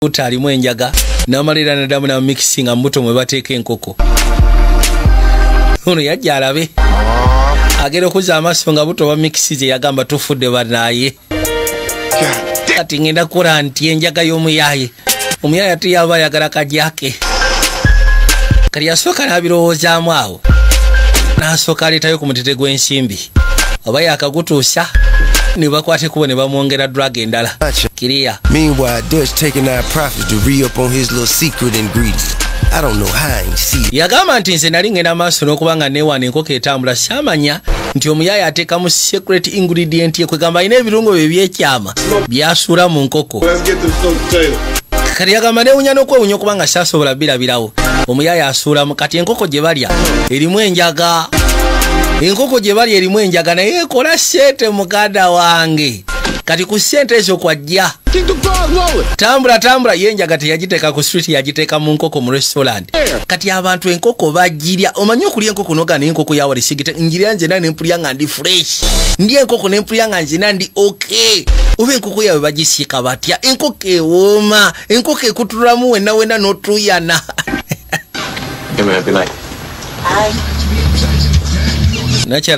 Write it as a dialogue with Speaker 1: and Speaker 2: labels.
Speaker 1: alimu enjaga n'amalira nadamu na mixing mbuto mwe bateeka enkoko ono yajja alabe agera okuza amaaso nga buto ba mixi yagamba tufudde banaye kati ngenda kukola nti enjaga y'omuyaye omuyaye ate yaba ayagala kajake kati yasooka n'abirowoozaamu awo n'asooka aleetayo ku mutete gw'ensimbi oba yakagutuusa ne bakwate kubo ne bamwongera drug endala kiriya.
Speaker 2: Meanwhile, Dutch taking our profits to re-up on his little secret ingredient. I don't know how I ain't see it.
Speaker 1: Yagamba nti nze nali ngenda maaso n'okubanga neewaana enkoko etambula saamanya nti omuyaye ateekamu secret ingredient ye kwegamba alina ebirungo bye ebyekyama byasuula mu nkoko. Kati yagamba neewunya n'okwewunya okubanga saasobola birabirawo omuyaye asuulamu kati enkoko gye balya erimu enjaga. Enkoko gye bali erimu enjaga naye ekola sente muganda wange kati ku sente ezo kwajja tambula ye enjaga teyagiteeka ku street yagiteeka mu nkoko mu restaurant kati abantu enkoko bagirya omanyi okulya enkoko nogana enkoko yawe lisigite njirya nzena nempulya nga ndi fresh ndi enkoko nempulya nga nzena ndi okay oba enkoko yawe bagisiika batya enkoko ewooma enkoko ekutulamu wena n'otuyana. Nacha